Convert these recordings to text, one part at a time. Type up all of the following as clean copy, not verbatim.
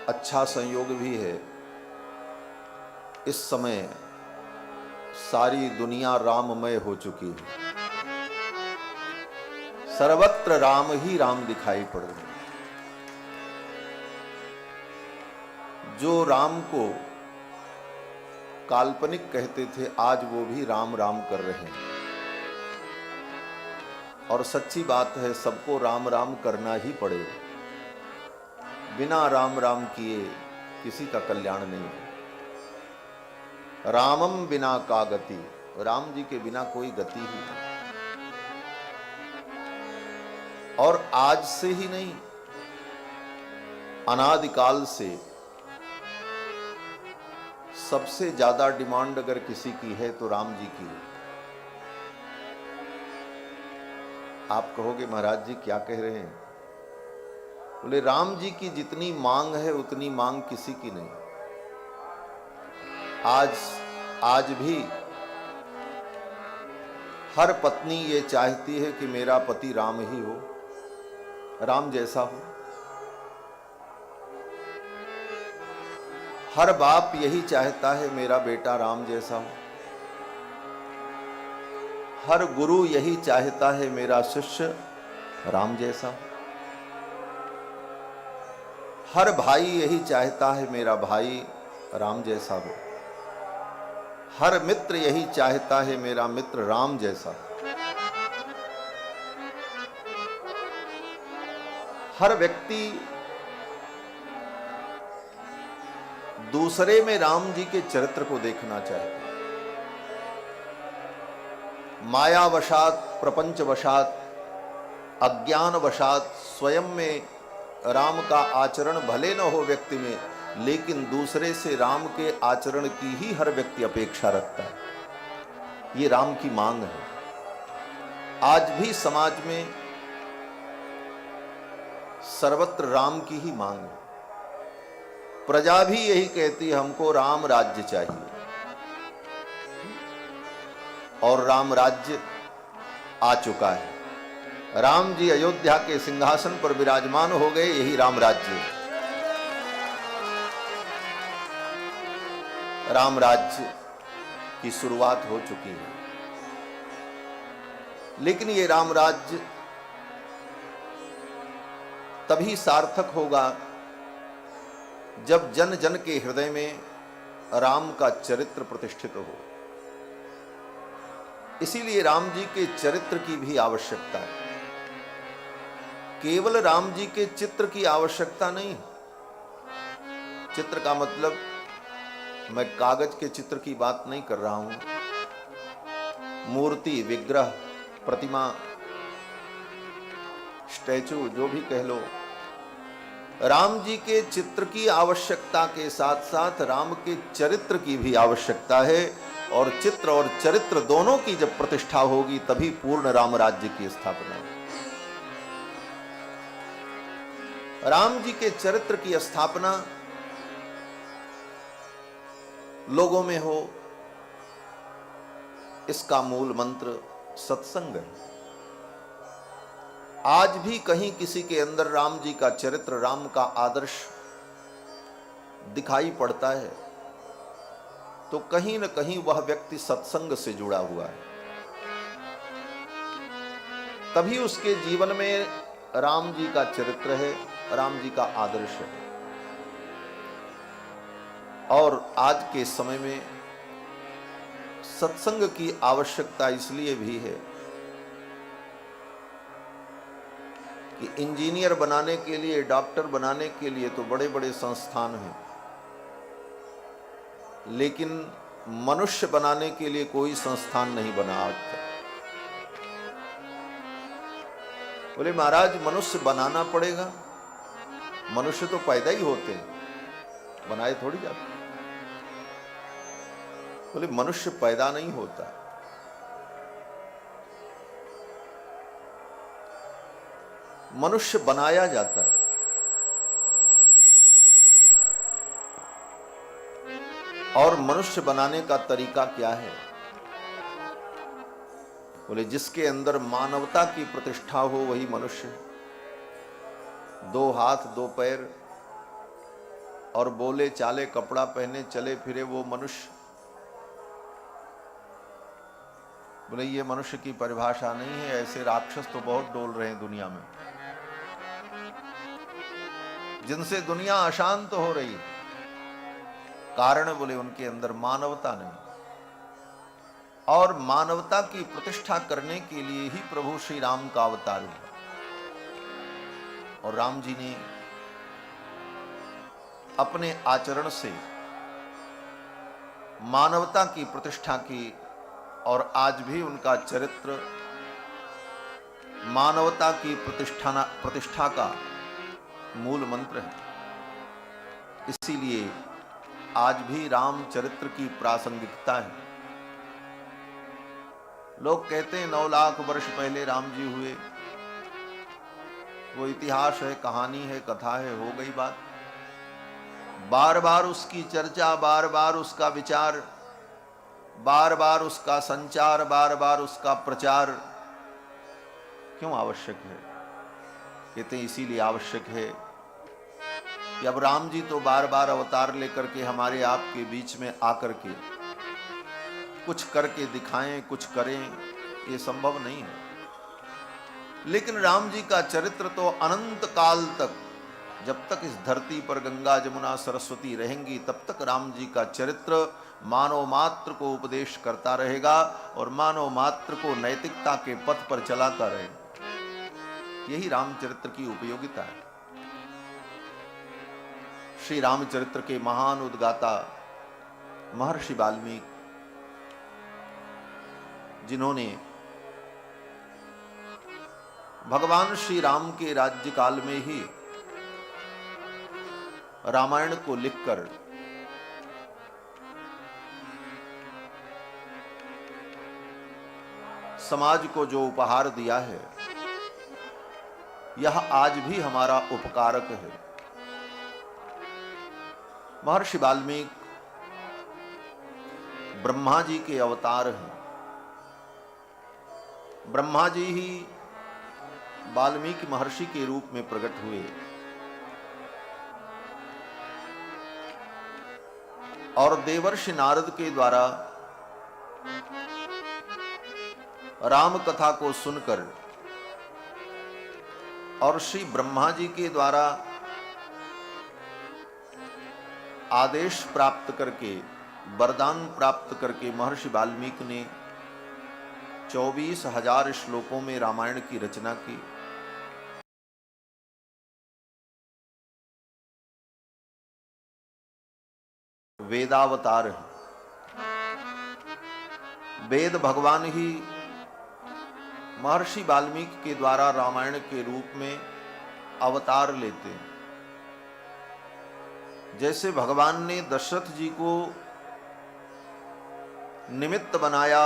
अच्छा संयोग भी है। इस समय सारी दुनिया राममय हो चुकी है, सर्वत्र राम ही राम दिखाई पड़ रहे हैं। जो राम को काल्पनिक कहते थे, आज वो भी राम राम कर रहे हैं। और सच्ची बात है, सबको राम राम करना ही पड़ेगा। बिना राम राम किए किसी का कल्याण नहीं है। रामम बिना का गति, राम जी के बिना कोई गति ही नहीं। और आज से ही नहीं, अनादिकाल से सबसे ज्यादा डिमांड अगर किसी की है तो राम जी की है। आप कहोगे महाराज जी क्या कह रहे हैं? बोले राम जी की जितनी मांग है उतनी मांग किसी की नहीं। आज भी हर पत्नी ये चाहती है कि मेरा पति राम ही हो, राम जैसा हो। हर बाप यही चाहता है मेरा बेटा राम जैसा हो। हर गुरु यही चाहता है मेरा शिष्य राम जैसा हो। हर भाई यही चाहता है मेरा भाई राम जैसा हो। हर मित्र यही चाहता है मेरा मित्र राम जैसा हो। हर व्यक्ति दूसरे में राम जी के चरित्र को देखना चाहता है। मायावशात, प्रपंचवशात, अज्ञानवशात स्वयं में राम का आचरण भले न हो व्यक्ति में, लेकिन दूसरे से राम के आचरण की ही हर व्यक्ति अपेक्षा रखता है। ये राम की मांग है। आज भी समाज में सर्वत्र राम की ही मांग है। प्रजा भी यही कहती है, हमको राम राज्य चाहिए। और राम राज्य आ चुका है। राम जी अयोध्या के सिंहासन पर विराजमान हो गए, यही राम राज्य है। राम राज्य की शुरुआत हो चुकी है। लेकिन ये राम राज्य तभी सार्थक होगा जब जन जन के हृदय में राम का चरित्र प्रतिष्ठित हो। इसीलिए राम जी के चरित्र की भी आवश्यकता है। केवल राम जी के चित्र की आवश्यकता नहीं। चित्र का मतलब मैं कागज के चित्र की बात नहीं कर रहा हूं। मूर्ति, विग्रह, प्रतिमा, स्टैचू, जो भी कह लो, राम जी के चित्र की आवश्यकता के साथ साथ राम के चरित्र की भी आवश्यकता है। और चित्र और चरित्र दोनों की जब प्रतिष्ठा होगी तभी पूर्ण राम राज्य की स्थापना होगी। राम जी के चरित्र की स्थापना लोगों में हो, इसका मूल मंत्र सत्संग है। आज भी कहीं किसी के अंदर राम जी का चरित्र, राम का आदर्श दिखाई पड़ता है तो कहीं न कहीं वह व्यक्ति सत्संग से जुड़ा हुआ है। तभी उसके जीवन में राम जी का चरित्र है, राम जी का आदर्श है। और आज के समय में सत्संग की आवश्यकता इसलिए भी है कि इंजीनियर बनाने के लिए, डॉक्टर बनाने के लिए तो बड़े बड़े संस्थान हैं, लेकिन मनुष्य बनाने के लिए कोई संस्थान नहीं बना आज तक। बोले महाराज मनुष्य बनाना पड़ेगा। मनुष्य तो पैदा ही होते हैं, बनाए थोड़ी जाते। बोले मनुष्य पैदा नहीं होता, मनुष्य बनाया जाता है। और मनुष्य बनाने का तरीका क्या है? बोले जिसके अंदर मानवता की प्रतिष्ठा हो वही मनुष्य है। 2 हाथ 2 पैर, और बोले चाले कपड़ा पहने चले फिरे वो मनुष्य, बोले ये मनुष्य की परिभाषा नहीं है, ऐसे राक्षस तो बहुत डोल रहे हैं दुनिया में, जिनसे दुनिया अशांत हो रही। कारण बोले उनके अंदर मानवता नहीं, और मानवता की प्रतिष्ठा करने के लिए ही प्रभु श्री राम का अवतार हुआ। और राम जी ने अपने आचरण से मानवता की प्रतिष्ठा की, और आज भी उनका चरित्र मानवता की प्रतिष्ठा का मूल मंत्र है। इसीलिए आज भी राम चरित्र की प्रासंगिकता है। लोग कहते हैं 9 लाख वर्ष पहले राम जी हुए, वो इतिहास है, कहानी है, कथा है, हो गई बात। बार बार उसकी चर्चा, बार बार उसका विचार, बार बार उसका संचार, बार बार उसका प्रचार क्यों आवश्यक है? कहते हैं इसीलिए आवश्यक है कि अब राम जी तो बार बार अवतार लेकर के हमारे आपके बीच में आकर के कुछ करके दिखाएं, कुछ करें, ये संभव नहीं है। लेकिन राम जी का चरित्र तो अनंत काल तक, जब तक इस धरती पर गंगा जमुना सरस्वती रहेंगी, तब तक राम जी का चरित्र मानव मात्र को उपदेश करता रहेगा और मानव मात्र को नैतिकता के पथ पर चलाता रहेगा। यही रामचरित्र की उपयोगिता है। श्री रामचरित्र के महान उद्गाता महर्षि वाल्मीकि, जिन्होंने भगवान श्री राम के राज्य काल में ही रामायण को लिखकर समाज को जो उपहार दिया है, यह आज भी हमारा उपकारक है। महर्षि वाल्मीकि ब्रह्मा जी के अवतार हैं। ब्रह्मा जी ही वाल्मीकि महर्षि के रूप में प्रकट हुए और देवर्षि नारद के द्वारा राम कथा को सुनकर और श्री ब्रह्मा जी के द्वारा आदेश प्राप्त करके, वरदान प्राप्त करके महर्षि वाल्मीकि ने 24,000 श्लोकों में रामायण की रचना की। वेदावतार है। वेद भगवान ही महर्षि वाल्मीकि के द्वारा रामायण के रूप में अवतार लेते हैं। जैसे भगवान ने दशरथ जी को निमित्त बनाया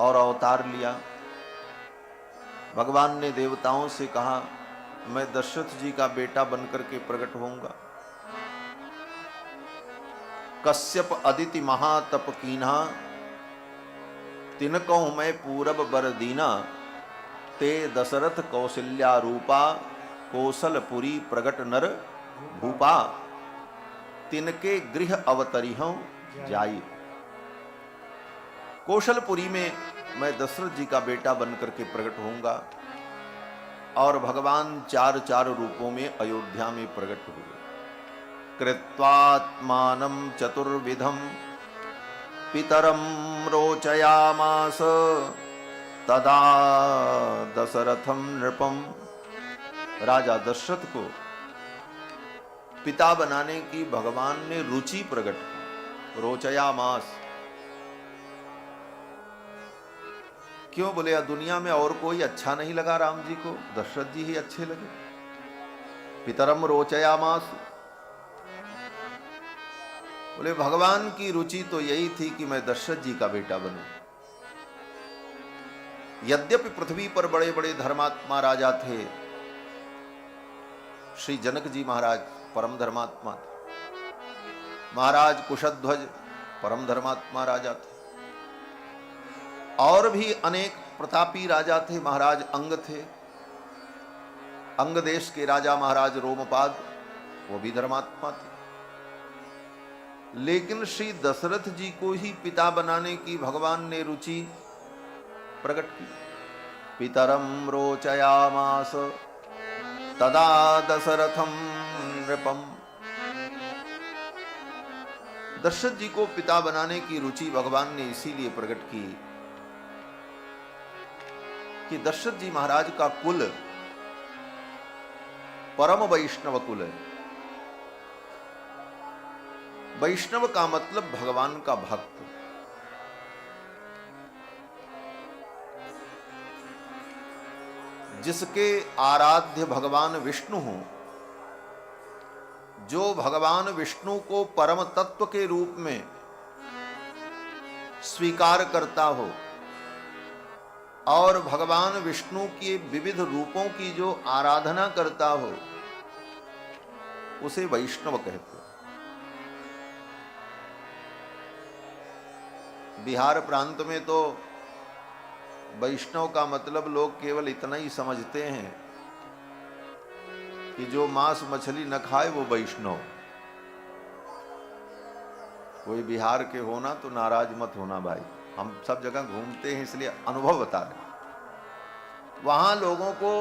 और अवतार लिया। भगवान ने देवताओं से कहा, मैं दशरथ जी का बेटा बनकर के प्रकट होऊंगा। कश्यप अदिति महातप कीन्हा, तिनकहु मैं पूरब बर दीना, ते दशरथ कौशल्या रूपा, कौशलपुरी प्रगट नर भूपा, तिनके गृह अवतरिहं जाई। कौशलपुरी में मैं दशरथ जी का बेटा बनकर के प्रकट होऊंगा। और भगवान 4 रूपों में अयोध्या में प्रकट हुए। कृत्वात्मानं चतुर्विधं पितरं रोचयामास, तदा दशरथं नृपम। राजा दशरथ को पिता बनाने की भगवान ने रुचि प्रकट की। रोचयामास क्यों? बोले दुनिया में और कोई अच्छा नहीं लगा राम जी को, दशरथ जी ही अच्छे लगे। पितरम रोचयामास, बोले भगवान की रुचि तो यही थी कि मैं दशरथ जी का बेटा बनूं। यद्यपि पृथ्वी पर बड़े बड़े धर्मात्मा राजा थे, श्री जनक जी महाराज परम धर्मात्मा थे, महाराज कुशध्वज परम धर्मात्मा राजा थे, और भी अनेक प्रतापी राजा थे। महाराज अंग थे, अंग देश के राजा महाराज रोमपाद, वो भी धर्मात्मा थे। लेकिन श्री दशरथ जी को ही पिता बनाने की भगवान ने रुचि प्रकट की। पितरम रोचयामास तदा दशरथम नृपम। दशरथ जी को पिता बनाने की रुचि भगवान ने इसीलिए प्रकट की कि दशरथ जी महाराज का कुल परम वैष्णव कुल है। वैष्णव का मतलब भगवान का भक्त। जिसके आराध्य भगवान विष्णु हो, जो भगवान विष्णु को परम तत्व के रूप में स्वीकार करता हो और भगवान विष्णु के विविध रूपों की जो आराधना करता हो, उसे वैष्णव कहते हैं। बिहार प्रांत में तो वैष्णव का मतलब लोग केवल इतना ही समझते हैं कि जो मांस मछली न खाए वो वैष्णव। कोई बिहार के होना तो नाराज मत होना भाई, हम सब जगह घूमते हैं इसलिए अनुभव बता रहे हैं। वहां लोगों को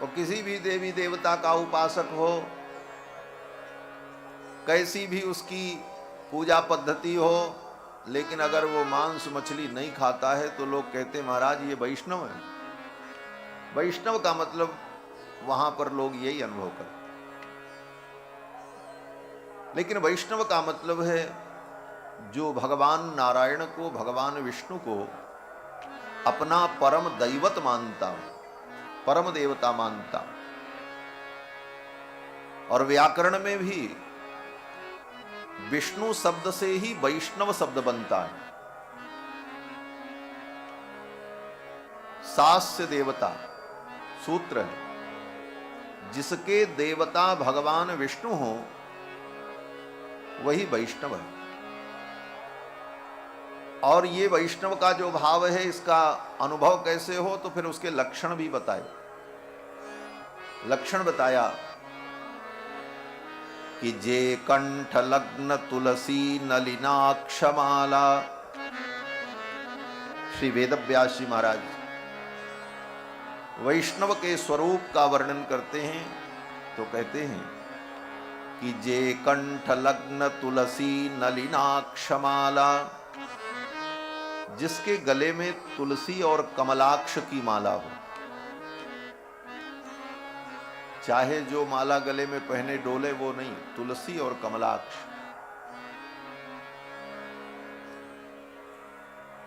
वो किसी भी देवी देवता का उपासक हो, कैसी भी उसकी पूजा पद्धति हो, लेकिन अगर वो मांस मछली नहीं खाता है तो लोग कहते महाराज ये वैष्णव है। वैष्णव का मतलब वहां पर लोग यही अनुभव करते। लेकिन वैष्णव का मतलब है जो भगवान नारायण को, भगवान विष्णु को अपना परम दैवत मानता, परम देवता मानता। और व्याकरण में भी विष्णु शब्द से ही वैष्णव शब्द बनता है। सास्य देवता सूत्र है, जिसके देवता भगवान विष्णु हो वही वैष्णव है। और ये वैष्णव का जो भाव है, इसका अनुभव कैसे हो, तो फिर उसके लक्षण भी बताए। लक्षण बताया कि जे कंठ लग्न तुलसी नलिनाक्षमाला। श्री वेदव्यास जी महाराज वैष्णव के स्वरूप का वर्णन करते हैं तो कहते हैं कि जे कंठ लग्न तुलसी नलिनाक्षमाला, जिसके गले में तुलसी और कमलाक्ष की माला हो। चाहे जो माला गले में पहने डोले, वो नहीं, तुलसी और कमलाक्ष।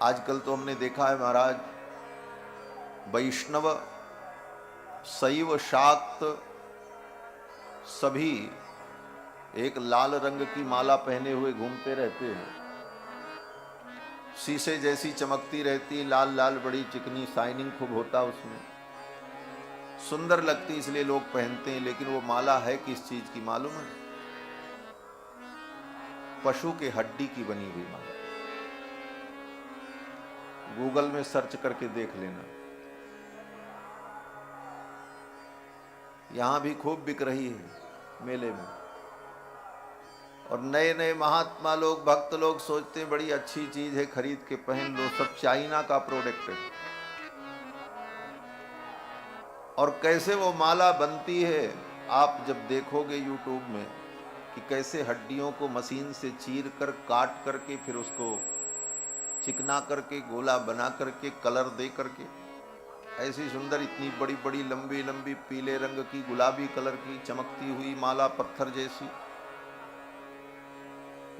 आजकल तो हमने देखा है महाराज, वैष्णव शैव शाक्त सभी एक लाल रंग की माला पहने हुए घूमते रहते हैं। शीशे जैसी चमकती रहती, लाल लाल बड़ी चिकनी, शाइनिंग खूब होता उसमें, सुंदर लगती, इसलिए लोग पहनते हैं। लेकिन वो माला है किस चीज की मालूम है? पशु के हड्डी की बनी हुई माला। गूगल में सर्च करके देख लेना। यहां भी खूब बिक रही है मेले में। और नए नए महात्मा लोग, भक्त लोग सोचते हैं बड़ी अच्छी चीज है, खरीद के पहन लो। सब चाइना का प्रोडक्ट है। और कैसे वो माला बनती है, आप जब देखोगे यूट्यूब में कि कैसे हड्डियों को मशीन से चीर कर, काट करके, फिर उसको चिकना करके, गोला बना करके, कलर दे करके, ऐसी सुंदर, इतनी बड़ी बड़ी लंबी लंबी पीले रंग की, गुलाबी कलर की चमकती हुई माला, पत्थर जैसी।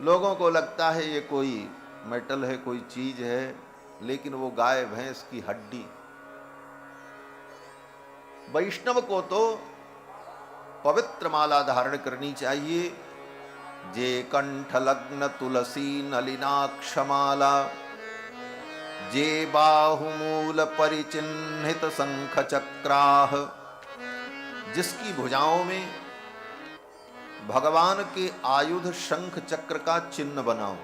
लोगों को लगता है ये कोई मेटल है, कोई चीज है, लेकिन वो गाय भैंस की हड्डी। वैष्णव को तो पवित्र माला धारण करनी चाहिए। जे कंठ लग्न तुलसी नलिनाक्षमाला, जे बाहुमूल परिचिन्हित शंख चक्राह, जिसकी भुजाओं में भगवान के आयुध शंख चक्र का चिन्ह बनाओ।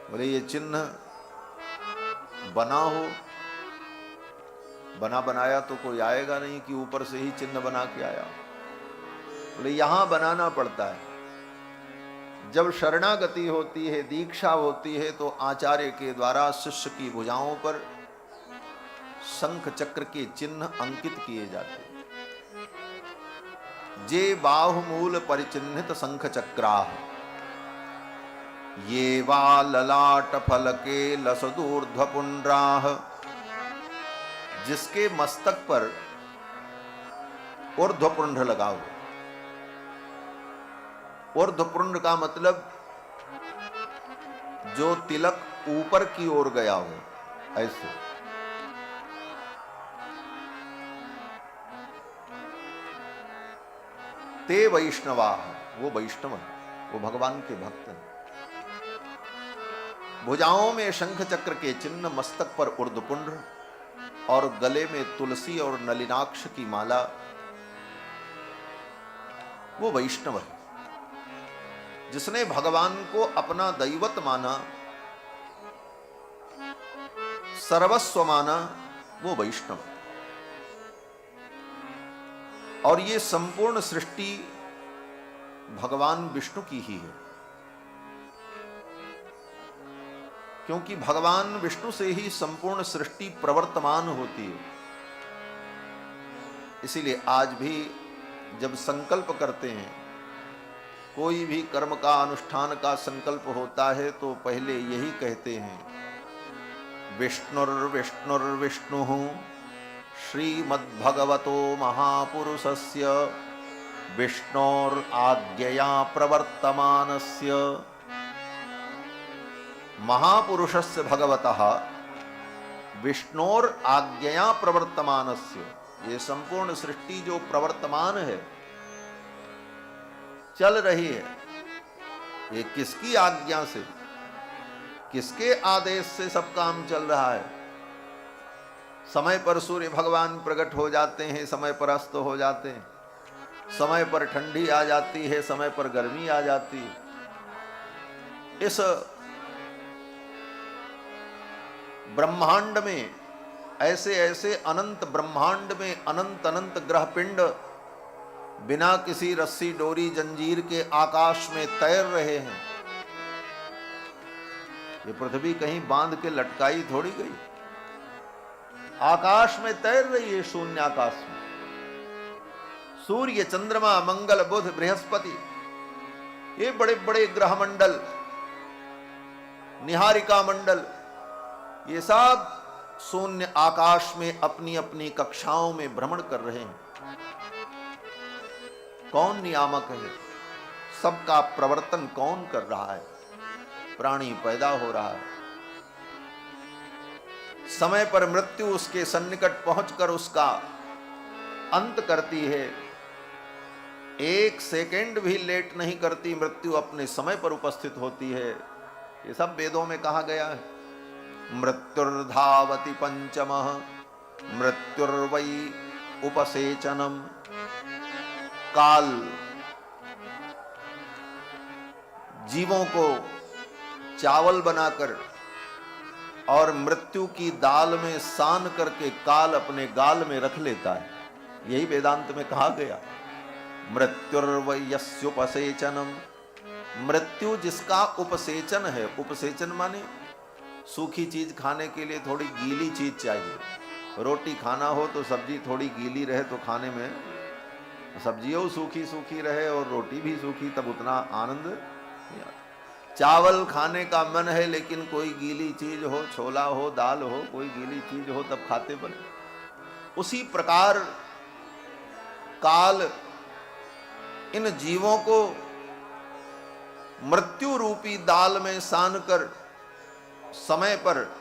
बोले ये चिन्ह बना हो, बना बनाया तो कोई आएगा नहीं कि ऊपर से ही चिन्ह बना के आया। बोले यहां बनाना पड़ता है। जब शरणागति होती है, दीक्षा होती है, तो आचार्य के द्वारा शिष्य की भुजाओं पर शंख चक्र के चिन्ह अंकित किए जाते हैं। जे बाहुमूल परिचिन्हित शंख चक्राः ये वा ललाट फलके लसदूर्ध्व पुंड्राः, जिसके मस्तक पर ऊर्ध्वपुंड लगा हुआ। ऊर्ध्वपुंड का मतलब जो तिलक ऊपर की ओर गया हो, ऐसे। ते वैष्णवा, वो वैष्णव है, वो भगवान के भक्त हैं। भुजाओं में शंख चक्र के चिन्ह, मस्तक पर ऊर्ध्वपुंड और गले में तुलसी और नलिनाक्ष की माला, वो वैष्णव है। जिसने भगवान को अपना दैवत माना, सर्वस्व माना, वो वैष्णव। और ये संपूर्ण सृष्टि भगवान विष्णु की ही है, क्योंकि भगवान विष्णु से ही संपूर्ण सृष्टि प्रवर्तमान होती है। इसीलिए आज भी जब संकल्प करते हैं, कोई भी कर्म का अनुष्ठान का संकल्प होता है, तो पहले यही कहते हैं, विष्णुर्विष्णुर्विष्णुः श्रीमद्भगवतो महापुरुषस्य विष्णोराज्ञया प्रवर्तमानस्य। महापुरुषस्य भगवतः विष्णोराज्ञया प्रवर्तमानस्य। ये संपूर्ण सृष्टि जो प्रवर्तमान है, चल रही है, ये किसकी आज्ञा से, किसके आदेश से सब काम चल रहा है। समय पर सूर्य भगवान प्रकट हो जाते हैं, समय पर अस्त हो जाते हैं, समय पर ठंडी आ जाती है, समय पर गर्मी आ जाती है। इस ब्रह्मांड में, ऐसे ऐसे अनंत ब्रह्मांड में अनंत अनंत ग्रह पिंड बिना किसी रस्सी डोरी जंजीर के आकाश में तैर रहे हैं। ये पृथ्वी कहीं बांध के लटकाई थोड़ी गई, आकाश में तैर रही है, शून्य आकाश में। सूर्य, चंद्रमा, मंगल, बुध, बृहस्पति, ये बड़े बड़े ग्रह मंडल, निहारिका मंडल, ये सब शून्य आकाश में अपनी अपनी कक्षाओं में भ्रमण कर रहे हैं। कौन नियामक है? सबका प्रवर्तन कौन कर रहा है? प्राणी पैदा हो रहा है, समय पर मृत्यु उसके सन्निकट पहुंचकर उसका अंत करती है। एक सेकंड भी लेट नहीं करती, मृत्यु अपने समय पर उपस्थित होती है। ये सब वेदों में कहा गया है। मृत्युर्धावति पंचमः मृत्युर्वै उपसेचनम। काल जीवों को चावल बनाकर और मृत्यु की दाल में सान करके काल अपने गाल में रख लेता है। यही वेदांत में कहा गया, मृत्युर्वयस्युपसेचनम। मृत्यु जिसका उपसेचन है, उपसेचन माने सूखी चीज खाने के लिए थोड़ी गीली चीज चाहिए। रोटी खाना हो तो सब्जी थोड़ी गीली रहे तो खाने में, सब्जियों सूखी सूखी रहे और रोटी भी सूखी, तब उतना आनंद नहीं आता। चावल खाने का मन है लेकिन कोई गीली चीज हो, छोला हो, दाल हो, कोई गीली चीज हो तब खाते बने। उसी प्रकार काल इन जीवों को मृत्यु रूपी दाल में सान कर समय पर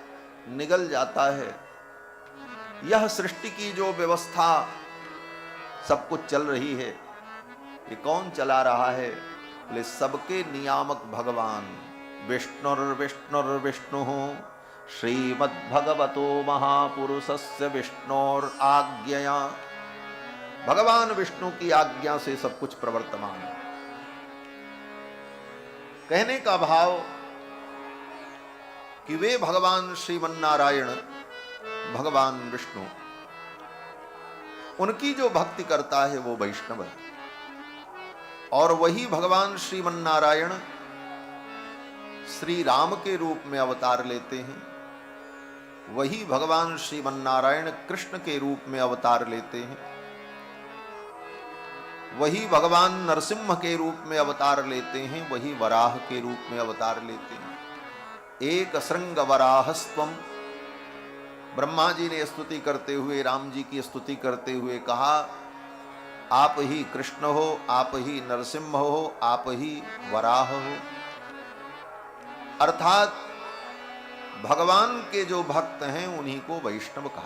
निगल जाता है। यह सृष्टि की जो व्यवस्था सब कुछ चल रही है, ये कौन चला रहा है? बोले सबके नियामक भगवान विष्णुर्विष्णुर्विष्णु श्रीमद्भगवतो महापुरुषस्य विष्णोराज्ञया। भगवान विष्णु की आज्ञा से सब कुछ प्रवर्तमान है। कहने का भाव कि वे भगवान श्रीमन्नारायण, भगवान विष्णु उनकी जो भक्ति करता है वो वैष्णव है। और वही भगवान श्रीमन्नारायण श्री राम के रूप में अवतार लेते हैं, वही भगवान श्रीमन्नारायण कृष्ण के रूप में अवतार लेते हैं, वही भगवान नरसिंह के रूप में अवतार लेते हैं, वही वराह के रूप में अवतार लेते हैं। एक श्रृंग वराहस्त्वम, ब्रह्मा जी ने स्तुति करते हुए, राम जी की स्तुति करते हुए कहा, आप ही कृष्ण हो, आप ही नरसिंह हो, आप ही वराह हो। अर्थात भगवान के जो भक्त हैं उन्हीं को वैष्णव कहा